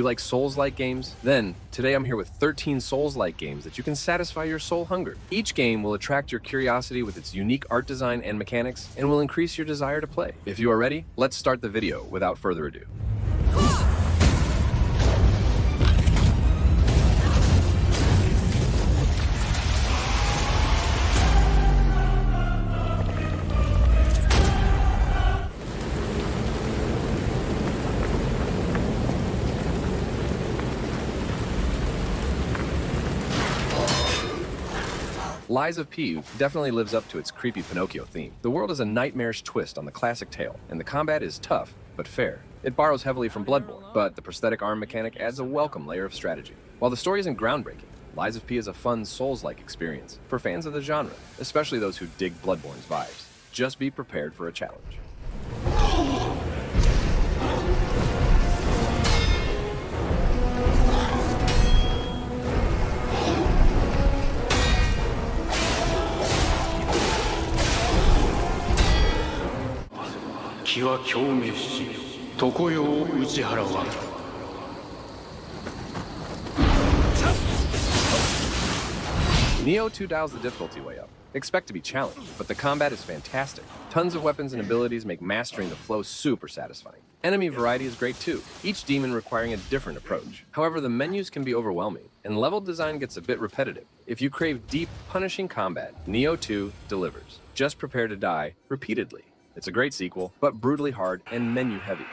like Souls-like games? Then, today I'm here with 13 Souls-like games that you can satisfy your soul hunger. Each game will attract your curiosity with its unique art design and mechanics, and will increase your desire to play. If you are ready, let's start the video without further ado. Lies of P definitely lives up to its creepy Pinocchio theme. The world is a nightmarish twist on the classic tale, and the combat is tough, but fair. It borrows heavily from Bloodborne, but the prosthetic arm mechanic adds a welcome layer of strategy. While the story isn't groundbreaking, Lies of P is a fun Souls-like experience for fans of the genre, especially those who dig Bloodborne's vibes. Just be prepared for a challenge. Nioh 2 dials the difficulty way up. Expect to be challenged, but the combat is fantastic. Tons of weapons and abilities make mastering the flow super satisfying. Enemy variety is great too, each demon requiring a different approach. However, the menus can be overwhelming, and level design gets a bit repetitive. If you crave deep, punishing combat, Nioh 2 delivers. Just prepare to die repeatedly. It's a great sequel, but brutally hard and menu heavy.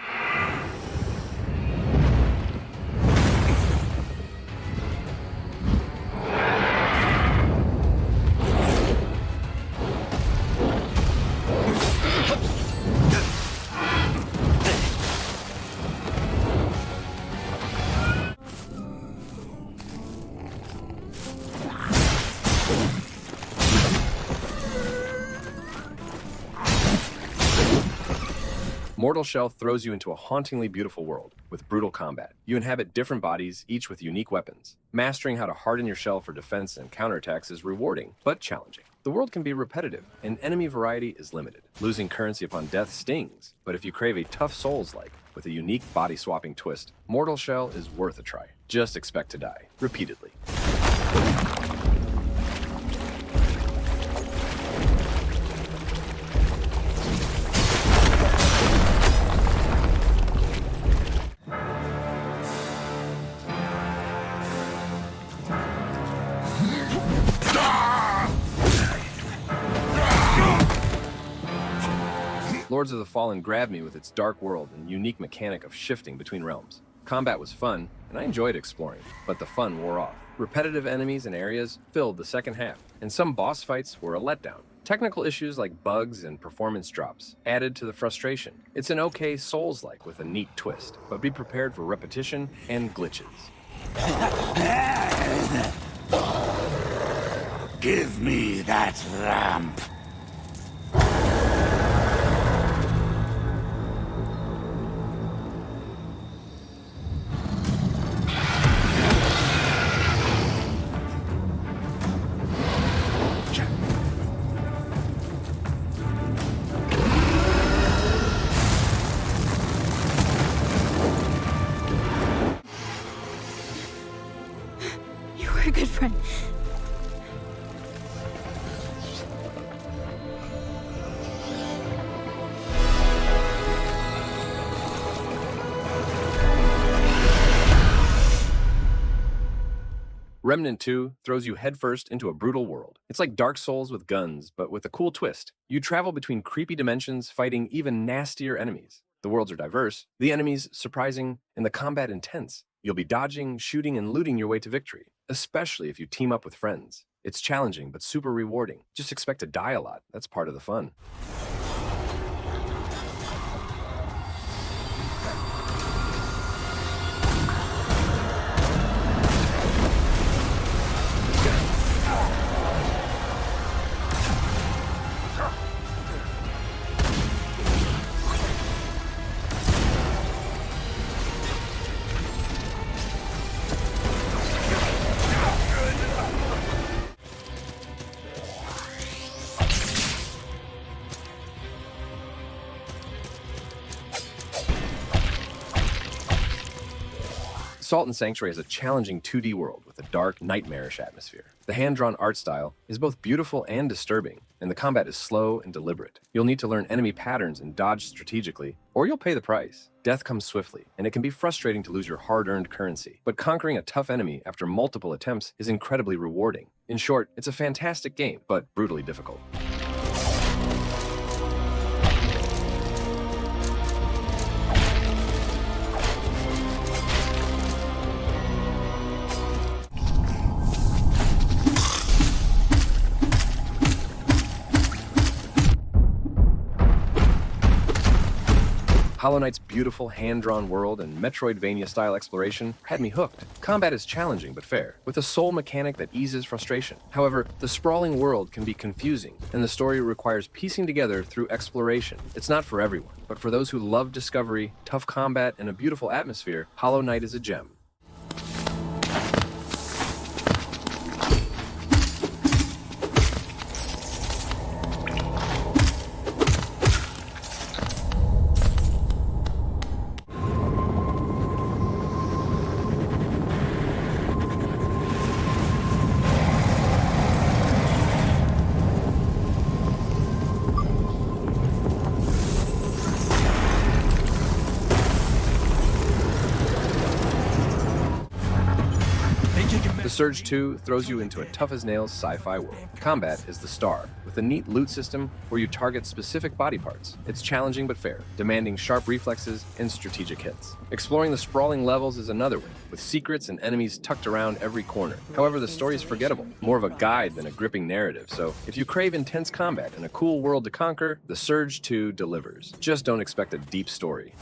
Mortal Shell throws you into a hauntingly beautiful world with brutal combat. You inhabit different bodies, each with unique weapons. Mastering how to harden your shell for defense and counterattacks is rewarding, but challenging. The world can be repetitive, and enemy variety is limited. Losing currency upon death stings, but if you crave a tough Souls-like with a unique body-swapping twist, Mortal Shell is worth a try. Just expect to die repeatedly. Lords of the Fallen grabbed me with its dark world and unique mechanic of shifting between realms. Combat was fun, and I enjoyed exploring, but the fun wore off. Repetitive enemies and areas filled the second half, and some boss fights were a letdown. Technical issues like bugs and performance drops added to the frustration. It's an okay Souls-like with a neat twist, but be prepared for repetition and glitches. Give me that lamp. You were a good friend. Remnant 2 throws you headfirst into a brutal world. It's like Dark Souls with guns, but with a cool twist. You travel between creepy dimensions, fighting even nastier enemies. The worlds are diverse, the enemies surprising, and the combat intense. You'll be dodging, shooting, and looting your way to victory, especially if you team up with friends. It's challenging, but super rewarding. Just expect to die a lot. That's part of the fun. Assault and Sanctuary is a challenging 2D world with a dark, nightmarish atmosphere. The hand-drawn art style is both beautiful and disturbing, and the combat is slow and deliberate. You'll need to learn enemy patterns and dodge strategically, or you'll pay the price. Death comes swiftly, and it can be frustrating to lose your hard-earned currency. But conquering a tough enemy after multiple attempts is incredibly rewarding. In short, it's a fantastic game, but brutally difficult. Hollow Knight's beautiful hand-drawn world and Metroidvania-style exploration had me hooked. Combat is challenging but fair, with a soul mechanic that eases frustration. However, the sprawling world can be confusing, and the story requires piecing together through exploration. It's not for everyone, but for those who love discovery, tough combat, and a beautiful atmosphere, Hollow Knight is a gem. The Surge 2 throws you into a tough-as-nails sci-fi world. Combat is the star, with a neat loot system where you target specific body parts. It's challenging but fair, demanding sharp reflexes and strategic hits. Exploring the sprawling levels is another win, with secrets and enemies tucked around every corner. However, the story is forgettable, more of a guide than a gripping narrative, so if you crave intense combat and a cool world to conquer, The Surge 2 delivers. Just don't expect a deep story.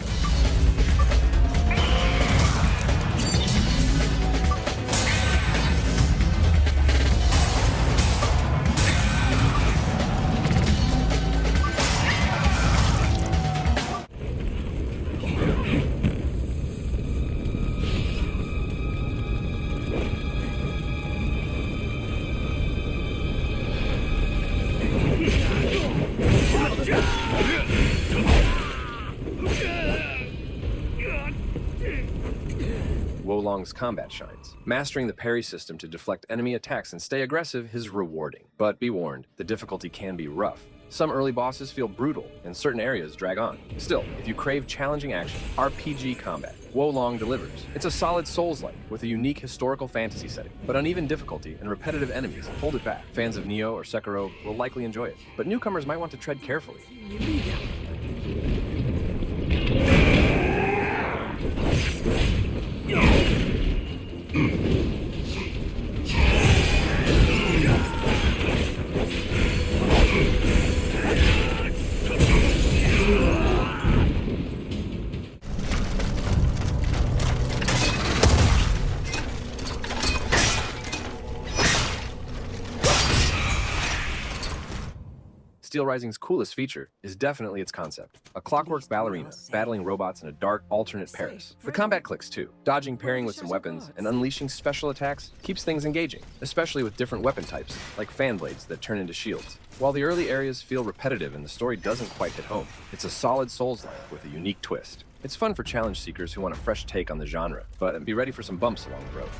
Wolong's combat shines. Mastering the parry system to deflect enemy attacks and stay aggressive is rewarding. But be warned, the difficulty can be rough. Some early bosses feel brutal, and certain areas drag on. Still, if you crave challenging action, RPG combat, Wolong delivers. It's a solid Souls-like, with a unique historical fantasy setting, but uneven difficulty and repetitive enemies hold it back. Fans of Nioh or Sekiro will likely enjoy it, but newcomers might want to tread carefully. Steelrising's coolest feature is definitely its concept. A clockwork ballerina battling robots in a dark, alternate Paris. The combat clicks too. Dodging, parrying with some weapons, and unleashing special attacks keeps things engaging, especially with different weapon types, like fan blades that turn into shields. While the early areas feel repetitive and the story doesn't quite hit home, it's a solid Souls-like with a unique twist. It's fun for challenge seekers who want a fresh take on the genre, but be ready for some bumps along the road.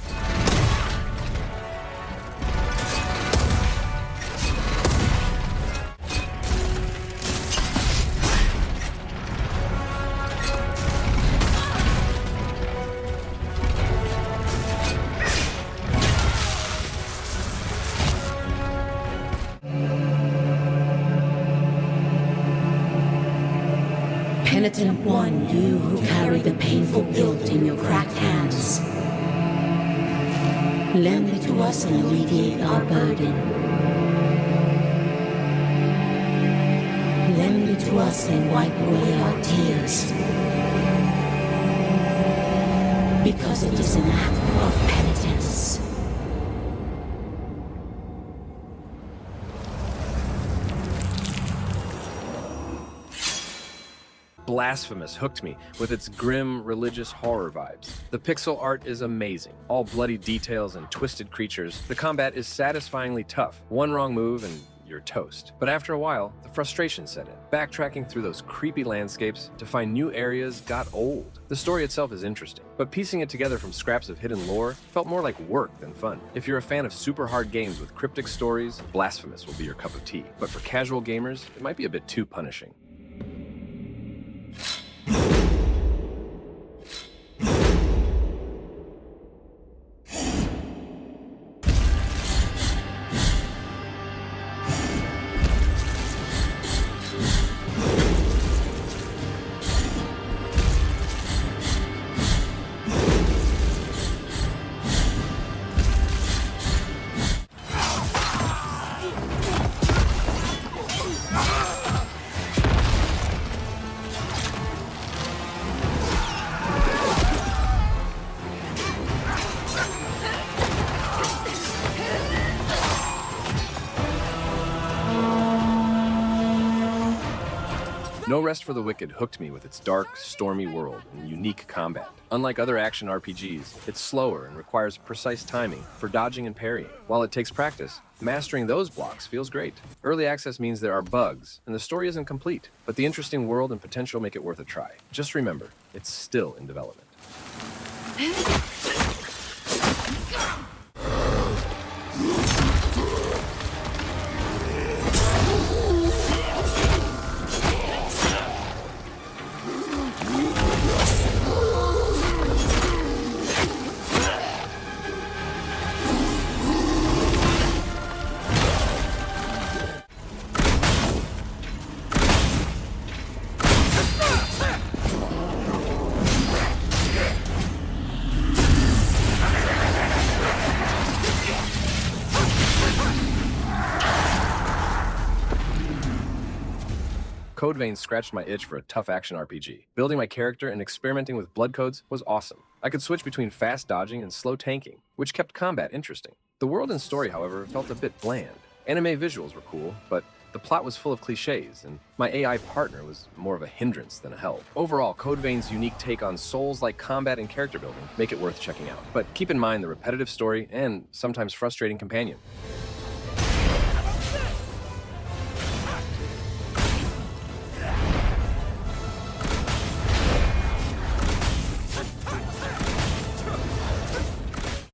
Penitent one, you who carry the painful guilt in your cracked hands. Lend it to us and alleviate our burden. Lend it to us and wipe away our tears. Because it is an act of penitence. Blasphemous hooked me with its grim, religious horror vibes. The pixel art is amazing. All bloody details and twisted creatures. The combat is satisfyingly tough. One wrong move and you're toast. But after a while, the frustration set in. Backtracking through those creepy landscapes to find new areas got old. The story itself is interesting, but piecing it together from scraps of hidden lore felt more like work than fun. If you're a fan of super hard games with cryptic stories, Blasphemous will be your cup of tea. But for casual gamers, it might be a bit too punishing. No Rest for the Wicked hooked me with its dark, stormy world and unique combat. Unlike other action RPGs, it's slower and requires precise timing for dodging and parrying. While it takes practice, mastering those blocks feels great. Early access means there are bugs, and the story isn't complete, but the interesting world and potential make it worth a try. Just remember, it's still in development. Code Vein scratched my itch for a tough action RPG. Building my character and experimenting with blood codes was awesome. I could switch between fast dodging and slow tanking, which kept combat interesting. The world and story, however, felt a bit bland. Anime visuals were cool, but the plot was full of cliches, and my AI partner was more of a hindrance than a help. Overall, Code Vein's unique take on Souls-like combat and character building make it worth checking out. But keep in mind the repetitive story and sometimes frustrating companion.